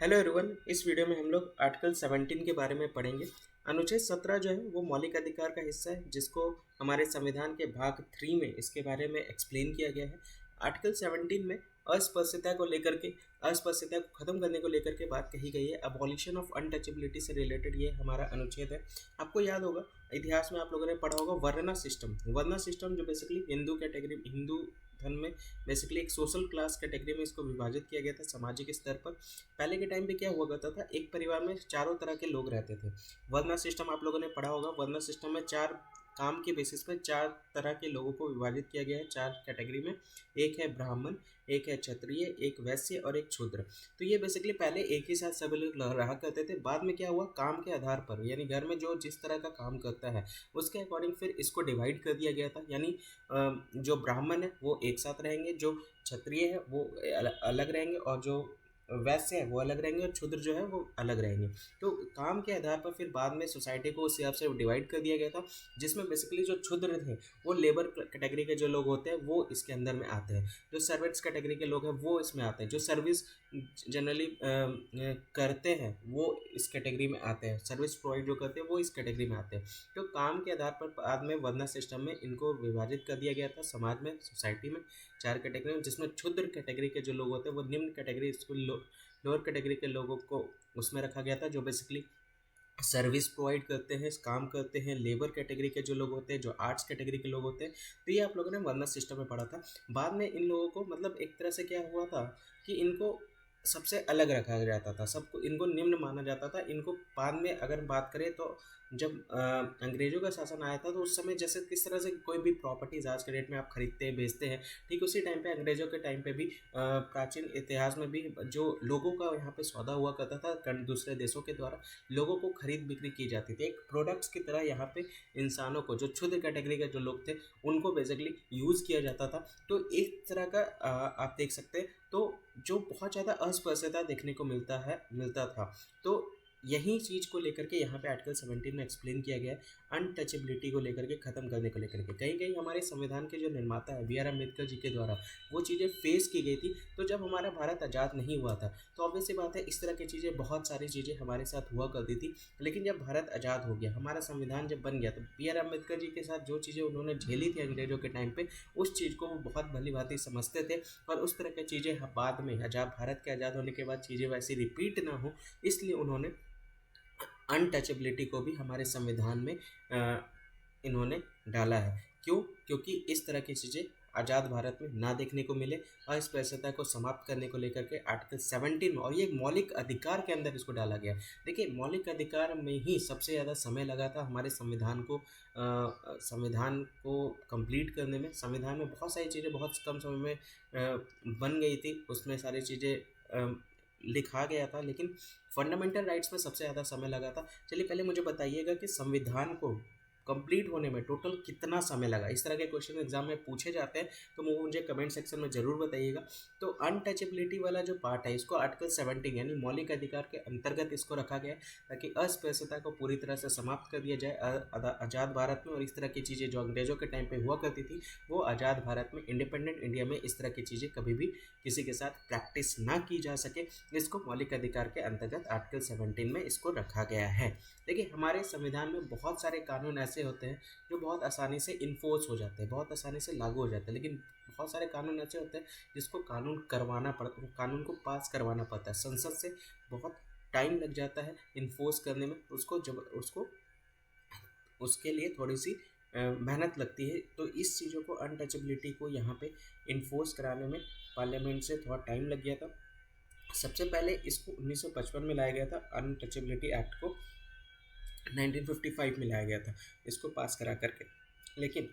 Hello everyone. इस video में हम लोग आर्टिकल 17 के बारे में पढ़ेंगे। अनुच्छेद 17 जो है वो मौलिक अधिकार का हिस्सा है, जिसको हमारे संविधान के भाग 3 में इसके बारे में एक्सप्लेन किया गया है। आर्टिकल 17 में अस्पृश्यता को लेकर के अस्पृश्यता को खत्म करने को लेकर के बात कही गई है। अबॉलिशन ऑफ अनटचेबिलिटी से रिलेटेड ये हमारा अनुच्छेद है। आपको याद होगा, इतिहास में आप लोगों ने पढ़ा होगा वर्णा सिस्टम। वर्णा सिस्टम जो बेसिकली हिंदू धर्म में बेसिकली एक सोशल क्लास कैटेगरी में इसको विभाजित किया गया था सामाजिक स्तर पर। पहले के टाइम पे क्या हुआ करता था, एक परिवार में चारों तरह के लोग रहते थे। वर्णा सिस्टम आप लोगों ने पढ़ा होगा। वर्णा सिस्टम में चार काम के बेसिस पर चार तरह के लोगों को विभाजित किया गया है, चार कैटेगरी में। एक है ब्राह्मण, एक है क्षत्रिय, एक वैश्य और एक शूद्र। तो ये बेसिकली पहले एक ही साथ सभी लोग रहा करते थे। बाद में क्या हुआ, काम के आधार पर, यानी घर में जो जिस तरह का काम करता है उसके अकॉर्डिंग फिर इसको डिवाइड कर दिया गया था। यानी जो ब्राह्मण है वो एक साथ रहेंगे, जो क्षत्रिय है वो अलग रहेंगे, और जो वैश्य है वो अलग रहेंगे, और क्षुद्र जो है वो अलग रहेंगे। तो काम के आधार पर फिर बाद में सोसाइटी को उस हिसाब से डिवाइड कर दिया गया था, जिसमें बेसिकली जो क्षुद्र थे वो लेबर कैटेगरी के जो लोग होते हैं वो इसके अंदर में आते हैं। जो सर्वेंट्स कैटेगरी के लोग हैं वो इसमें आते हैं। जो सर्विस जनरली करते हैं वो इस कैटेगरी में आते हैं। सर्विस प्रोवाइड जो करते हैं वो इस कैटेगरी में आते हैं। तो काम के आधार पर बाद में वर्णा सिस्टम में इनको विभाजित कर दिया गया था समाज में, सोसाइटी में, चार कैटेगरी में, जिसमें क्षुद्र कैटेगरी के जो लोग होते हैं वो निम्न कैटेगरी, लोअर कैटेगरी के लोगों को उसमें रखा गया था, जो बेसिकली सर्विस प्रोवाइड करते हैं, काम करते हैं। लेबर कैटेगरी के जो लोग होते हैं, जो आर्ट्स कैटेगरी के लोग होते हैं। तो ये आप लोगों ने वर्णा सिस्टम में पढ़ा था। बाद में इन लोगों को मतलब एक तरह से क्या हुआ था कि इनको सबसे अलग रखा जाता था, सबको इनको निम्न माना जाता था। इनको बाद में अगर बात करें तो जब अंग्रेजों का शासन आया था तो उस समय जैसे किस तरह से कोई भी प्रॉपर्टीज आज के डेट में आप खरीदते हैं, बेचते हैं, ठीक उसी टाइम पे अंग्रेजों के टाइम पे भी प्राचीन इतिहास में भी जो लोगों का यहाँ पे सौदा हुआ करता था दूसरे देशों के द्वारा, लोगों को खरीद बिक्री की जाती थी एक प्रोडक्ट्स की तरह। यहाँ पे इंसानों को, जो क्षुद्र कैटेगरी के जो लोग थे उनको बेसिकली यूज़ किया जाता था। तो एक तरह का आप देख सकते हैं, तो जो बहुत ज़्यादा अस्पृश्यता देखने को मिलता था। तो यही चीज़ को लेकर के यहाँ पे आर्टिकल 17 में एक्सप्लेन किया गया है, अनटचेबिलिटी को लेकर के, ख़त्म करने को लेकर के। कहीं कहीं हमारे संविधान के जो निर्माता है बी आर अम्बेडकर जी के द्वारा वो चीज़ें फेस की गई थी। तो जब हमारा भारत आज़ाद नहीं हुआ था तो ऑब्वियस सी बात है इस तरह की चीज़ें, बहुत सारी चीज़ें हमारे साथ हुआ करती थी। लेकिन जब भारत आज़ाद हो गया, हमारा संविधान जब बन गया, तो बी आर अम्बेडकर जी के साथ जो चीज़ें उन्होंने झेली थी अंग्रेजों के टाइम पर, उस चीज़ को वो बहुत भली भांति समझते थे। और उस तरह की चीज़ें बाद में भारत के आज़ाद होने के बाद चीज़ें वैसी रिपीट ना हो, इसलिए उन्होंने अनटचेबिलिटी को भी हमारे संविधान में इन्होंने डाला है। क्यों? क्योंकि इस तरह की चीज़ें आज़ाद भारत में ना देखने को मिले। अस्पृश्यता को समाप्त करने को लेकर के आर्टिकल 17 में, और ये एक मौलिक अधिकार के अंदर इसको डाला गया। देखिए, मौलिक अधिकार में ही सबसे ज़्यादा समय लगा था हमारे संविधान को कंप्लीट करने में। संविधान में बहुत सारी चीज़ें बहुत कम समय में बन गई थी, उसमें सारी चीज़ें लिखा गया था, लेकिन फंडामेंटल राइट्स में सबसे ज़्यादा समय लगा था। चलिए पहले मुझे बताइएगा कि संविधान को कंप्लीट होने में टोटल कितना समय लगा। इस तरह के क्वेश्चन एग्जाम में पूछे जाते हैं, तो वो मुझे कमेंट सेक्शन में ज़रूर बताइएगा। तो अनटचेबिलिटी वाला जो पार्ट है, इसको आर्टिकल 17 यानी मौलिक अधिकार के अंतर्गत इसको रखा गया है, ताकि अस्पृश्यता को पूरी तरह से समाप्त कर दिया जाए आज़ाद भारत में। और इस तरह की चीज़ें जो अंग्रेजों के टाइम पर हुआ करती थी, वो आज़ाद भारत में, इंडिपेंडेंट इंडिया में इस तरह की चीज़ें कभी भी किसी के साथ प्रैक्टिस ना की जा सके। इसको मौलिक अधिकार के अंतर्गत आर्टिकल 17 में इसको रखा गया है। देखिए, हमारे संविधान में बहुत सारे कानून ऐसे होते हैं जो बहुत आसानी से इन्फोर्स हो जाते हैं, बहुत आसानी से लागू हो जाते हैं। लेकिन बहुत सारे कानून ऐसे होते हैं जिसको कानून को पास करवाना पड़ता है संसद से। बहुत टाइम लग जाता है इन्फोर्स करने में, उसको उसके लिए थोड़ी सी मेहनत लगती है। तो इस चीज़ों को, अनटचेबिलिटी को यहाँ पे इन्फोर्स कराने में पार्लियामेंट से थोड़ा टाइम लग गया था। सबसे पहले इसको 1955 में लाया गया था, अनटचेबिलिटी एक्ट को 1955 में लाया गया था इसको पास करा करके। लेकिन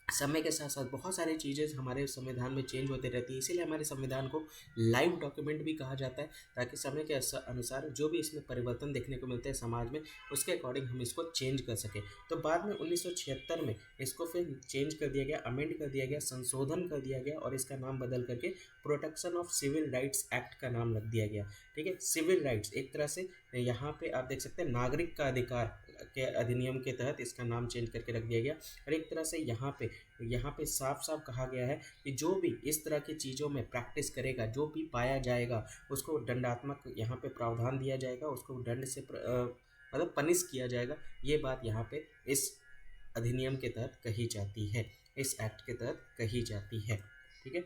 समय के साथ साथ बहुत सारी चीज़ें हमारे संविधान में चेंज होते रहती है, इसीलिए हमारे संविधान को लाइव डॉक्यूमेंट भी कहा जाता है, ताकि समय के अनुसार जो भी इसमें परिवर्तन देखने को मिलते हैं समाज में, उसके अकॉर्डिंग हम इसको चेंज कर सकें। तो बाद में 1976 में इसको फिर चेंज कर दिया गया, अमेंड कर दिया गया, संशोधन कर दिया गया, और इसका नाम बदल करके protection of civil rights act का नाम रख दिया गया। ठीक है, सिविल राइट्स एक तरह से यहाँ पे आप देख सकते हैं नागरिक का अधिकार, के अधिनियम के तहत इसका नाम चेंज करके रख दिया गया। और एक तरह से यहाँ पे साफ साफ कहा गया है कि जो भी इस तरह की चीज़ों में प्रैक्टिस करेगा, जो भी पाया जाएगा, उसको दंडात्मक यहाँ पे प्रावधान दिया जाएगा, उसको दंड से मतलब पनिश किया जाएगा। ये बात यहाँ पे इस अधिनियम के तहत कही जाती है, इस एक्ट के तहत कही जाती है। ठीक है।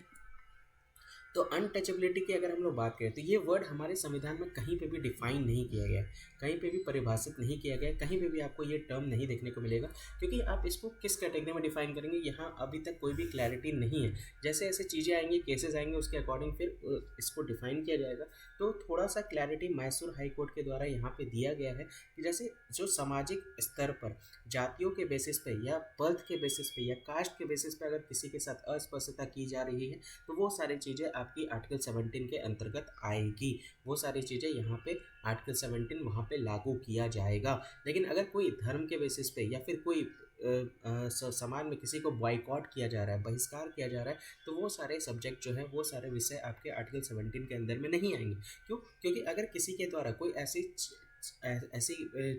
तो अनटचेबिलिटी की अगर हम लोग बात करें तो ये वर्ड हमारे संविधान में कहीं पे भी डिफाइन नहीं किया गया है, कहीं पे भी परिभाषित नहीं किया गया है, कहीं पे भी आपको ये टर्म नहीं देखने को मिलेगा, क्योंकि आप इसको किस कैटेगरी में डिफाइन करेंगे यहाँ अभी तक कोई भी क्लैरिटी नहीं है। जैसे ऐसे चीज़ें आएंगी, केसेस आएंगे, उसके अकॉर्डिंग फिर इसको डिफाइन किया जाएगा। तो थोड़ा सा क्लैरिटी मैसूर हाई कोर्ट के द्वारा यहाँ पे दिया गया है कि जैसे जो सामाजिक स्तर पर जातियों के बेसिस पे या बर्थ के बेसिस पे या कास्ट के बेसिस पे अगर किसी के साथ अस्पृश्यता की जा रही है तो वो सारी चीज़ें आपकी आर्टिकल 17 के अंतर्गत आएगी। वो सारी चीज़ें यहाँ पे आर्टिकल 17 वहाँ पे लागू किया जाएगा। लेकिन अगर कोई धर्म के बेसिस पे या फिर कोई समाज में किसी को बॉयकॉट किया जा रहा है, बहिष्कार किया जा रहा है, तो वो सारे सब्जेक्ट जो है, वो सारे विषय आपके आर्टिकल 17 के अंदर में नहीं आएंगे। क्यों? क्योंकि अगर किसी के द्वारा कोई ऐसी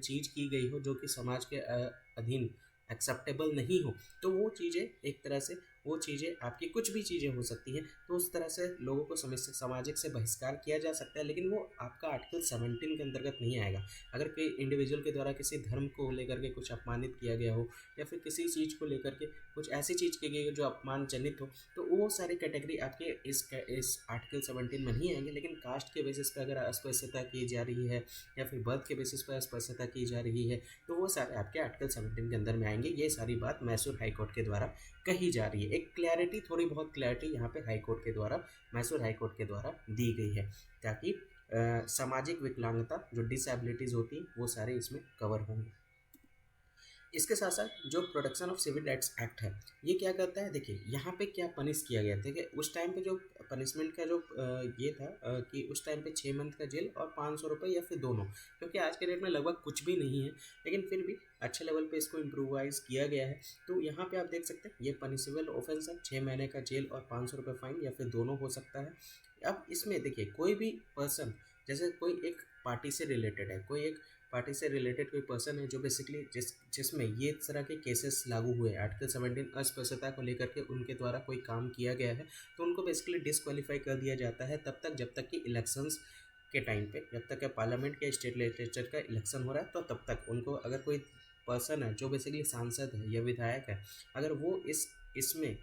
चीज़ की गई हो जो कि समाज के अधीन एक्सेप्टेबल नहीं हो, तो वो चीज़ें एक तरह से, वो चीज़ें आपकी कुछ भी चीज़ें हो सकती हैं, तो उस तरह से लोगों को सामाजिक से बहिष्कार किया जा सकता है, लेकिन वो आपका आर्टिकल 17 के अंतर्गत नहीं आएगा। अगर कोई इंडिविजुअल के द्वारा किसी धर्म को लेकर के कुछ अपमानित किया गया हो या फिर किसी चीज़ को लेकर के कुछ ऐसी चीज़ की गई हो जो अपमानजनित हो, तो वो सारी कैटेगरी आपके इस आर्टिकल 17 में नहीं आएंगे। लेकिन कास्ट के बेसिस पर अगर अस्पृश्यता की जा रही है या फिर बर्थ के बेसिस पर अस्पृश्यता की जा रही है, तो वो सारे आपके आर्टिकल 17 के अंदर में आएंगे। ये सारी बात मैसूर हाई कोर्ट के द्वारा कही जा रही है। एक क्लैरिटी, थोड़ी बहुत क्लैरिटी यहाँ पे हाई कोर्ट के द्वारा, मैसूर हाई कोर्ट के द्वारा दी गई है, ताकि सामाजिक विकलांगता जो डिसेबिलिटीज़ होती हैं वो सारे इसमें कवर होंगे। इसके साथ साथ जो protection of civil rights act है, ये क्या करता है, देखिए यहाँ पे क्या पनिश किया गया था कि उस टाइम पे जो पनिशमेंट का जो ये था कि उस टाइम पे 6 मंथ का जेल और 500 रुपये या फिर दोनों, क्योंकि आज के डेट में लगभग कुछ भी नहीं है, लेकिन फिर भी अच्छे लेवल पे इसको इम्प्रूवाइज किया गया है। तो यहाँ पे आप देख सकते हैं ये पनिशेबल ऑफेंस है, 6 महीने का जेल और 500 रुपये फाइन या फिर दोनों हो सकता है। अब इसमें देखिए कोई भी पर्सन, जैसे कोई एक पार्टी से रिलेटेड है, कोई एक पार्टी से रिलेटेड कोई पर्सन है जो बेसिकली जिसमें ये तरह के केसेस लागू हुए, आर्टिकल 17 अस्पृश्यता को लेकर के उनके द्वारा कोई काम किया गया है, तो उनको बेसिकली डिस्क्वालीफाई कर दिया जाता है तब तक जब तक कि इलेक्शंस के टाइम पे, जब तक पार्लियामेंट के स्टेट लेजिस्लेचर का इलेक्शन हो रहा है, तो तब तक उनको, अगर कोई पर्सन है जो बेसिकली सांसद है या विधायक है, अगर वो इसमें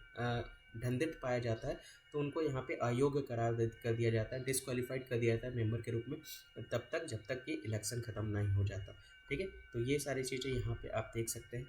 दंडित पाया जाता है तो उनको यहाँ पे अयोग्य कर दिया जाता है, डिस्क्वालीफाइड कर दिया जाता है मेंबर के रूप में, तब तक जब तक कि इलेक्शन ख़त्म नहीं हो जाता। ठीक है, तो ये सारी चीज़ें यहाँ पे आप देख सकते हैं।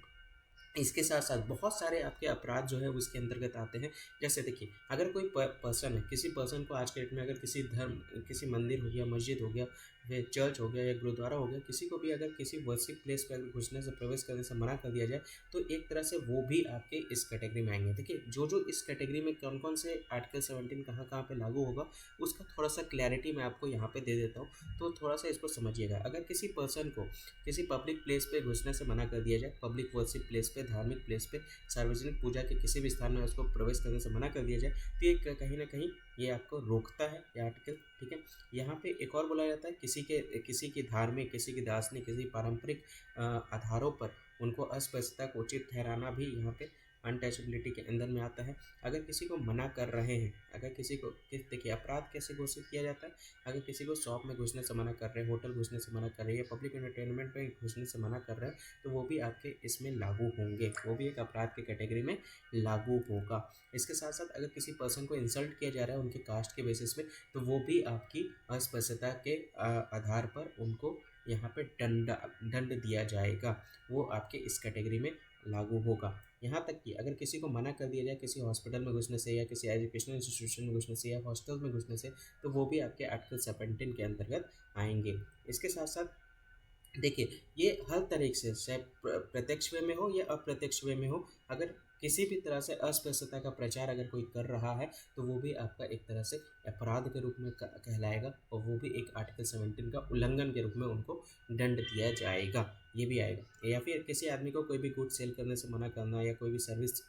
इसके साथ साथ बहुत सारे आपके अपराध जो है उसके अंतर्गत आते हैं। जैसे देखिए अगर कोई पर्सन है, किसी पर्सन को आज के डेट में अगर किसी मंदिर हो गया, मस्जिद हो गया, फिर चर्च हो गया या गुरुद्वारा हो गया, किसी को भी अगर किसी वर्शिप प्लेस पर अगर घुसने से, प्रवेश करने से मना कर दिया जाए, तो एक तरह से वो भी आपके इस कैटेगरी में आएंगे। देखिए जो इस कैटेगरी में कौन कौन से आर्टिकल 17 कहाँ कहाँ पे लागू होगा उसका थोड़ा सा क्लैरिटी मैं आपको यहाँ पे दे देता हूँ, तो थोड़ा सा इसको समझिएगा। अगर किसी पर्सन को किसी पब्लिक प्लेस पे घुसने से मना कर दिया जाए, पब्लिक वर्शिप प्लेस पे, धार्मिक प्लेस पे, सार्वजनिक पूजा के किसी भी स्थान में उसको प्रवेश करने से मना कर दिया जाए, तो ये कहीं ना कहीं ये आपको रोकता है ये आर्टिकल। ठीक है, यहाँ पे एक और बोला जाता है किसी की धार्मिक, किसी की दार्शनिक, किसी पारंपरिक आधारों पर उनको अस्पृश्यता को उचित ठहराना भी यहाँ पे अनटचेबिलिटी के अंदर में आता है। अगर किसी को मना कर रहे हैं, अगर किसी को, देखिए अपराध कैसे घोषित किया जाता है, अगर किसी को शॉप में घुसने से मना कर रहे हैं, होटल घुसने से मना कर रहे हैं या पब्लिक एंटरटेनमेंट में घुसने से मना कर रहे हैं, तो वो भी आपके इसमें लागू होंगे, वो भी एक अपराध के कैटेगरी में लागू होगा। इसके साथ साथ अगर किसी पर्सन को इंसल्ट किया जा रहा है उनके कास्ट के बेसिस पे, तो वो भी आपकी अस्पृश्यता के आधार पर उनको यहाँ पे दंड दिया जाएगा, वो आपके इस कैटेगरी में लागू होगा। यहाँ तक कि अगर किसी को मना कर दिया जाए किसी हॉस्पिटल में घुसने से या किसी एजुकेशनल इंस्टीट्यूशन में घुसने से या हॉस्टल में घुसने से, तो वो भी आपके आर्टिकल 17 के अंतर्गत आएंगे। इसके साथ साथ देखिए ये हर तरीके से, चाहे प्रत्यक्ष वे में हो या अप्रत्यक्ष वे में हो, अगर किसी भी तरह से अस्पृश्यता का प्रचार अगर कोई कर रहा है तो वो भी आपका एक तरह से अपराध के रूप में कहलाएगा और वो भी एक आर्टिकल 17 का उल्लंघन के रूप में उनको दंड दिया जाएगा, ये भी आएगा। या फिर किसी आदमी को कोई भी गुड सेल करने से मना करना या कोई भी सर्विस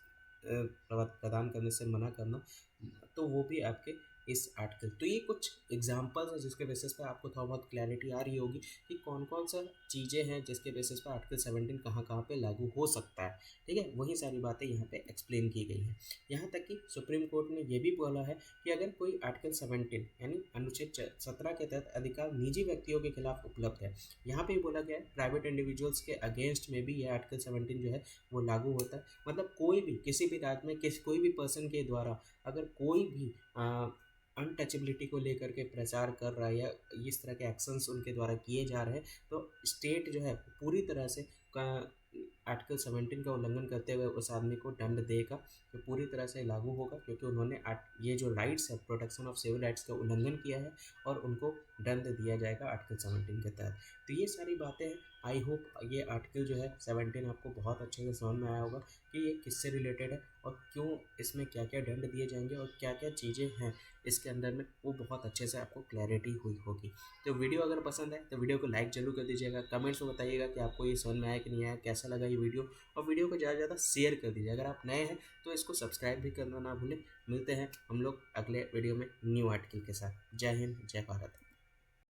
प्रदान करने से मना करना, तो वो भी आपके इस आर्टिकल। तो ये कुछ एग्जांपल्स हैं जिसके बेसिस पे आपको थोड़ा बहुत क्लैरिटी आ रही होगी कि कौन कौन सा चीज़ें हैं जिसके बेसिस पे आर्टिकल 17 कहाँ कहाँ पे लागू हो सकता है। ठीक है, वही सारी बातें यहाँ पे एक्सप्लेन की गई हैं। यहाँ तक कि सुप्रीम कोर्ट ने ये भी बोला है कि अगर कोई आर्टिकल 17 यानी अनुच्छेद 17 के तहत अधिकार निजी व्यक्तियों के खिलाफ उपलब्ध है, यहाँ पे बोला गया है प्राइवेट इंडिविजुअल्स के अगेंस्ट में भी यह आर्टिकल 17 जो है वो लागू होता है। मतलब कोई भी किसी भी राज्य में कोई भी पर्सन के द्वारा अगर कोई भी अनटचेबिलिटी को लेकर के प्रचार कर रहा है या इस तरह के एक्शंस उनके द्वारा किए जा रहे हैं, तो स्टेट जो है पूरी तरह से आर्टिकल 17 का उल्लंघन करते हुए उस आदमी को दंड देगा, तो पूरी तरह से लागू होगा, क्योंकि उन्होंने ये जो राइट्स है प्रोटेक्शन ऑफ सिविल राइट्स का उल्लंघन किया है और उनको दंड दिया जाएगा आर्टिकल 17 के तहत। तो ये सारी बातें हैं। आई होप ये आर्टिकल जो है 17 आपको बहुत अच्छे से समझ में आया होगा कि ये किससे रिलेटेड है और क्यों इसमें क्या क्या दंड दिए जाएंगे और क्या क्या चीज़ें हैं इसके अंदर में, वो बहुत अच्छे से आपको क्लैरिटी हुई होगी। तो वीडियो अगर पसंद है तो वीडियो को लाइक जरूर कर दीजिएगा, कमेंट्स में बताइएगा कि आपको ये समझ में आया कि नहीं आया, कैसा लगा ये वीडियो, और वीडियो को ज़्यादा से ज़्यादा शेयर कर दीजिए। अगर आप नए हैं तो इसको सब्सक्राइब भी करना ना भूलें। मिलते हैं हम लोग अगले वीडियो में न्यू आर्टिकल के साथ। जय हिंद, जय भारत।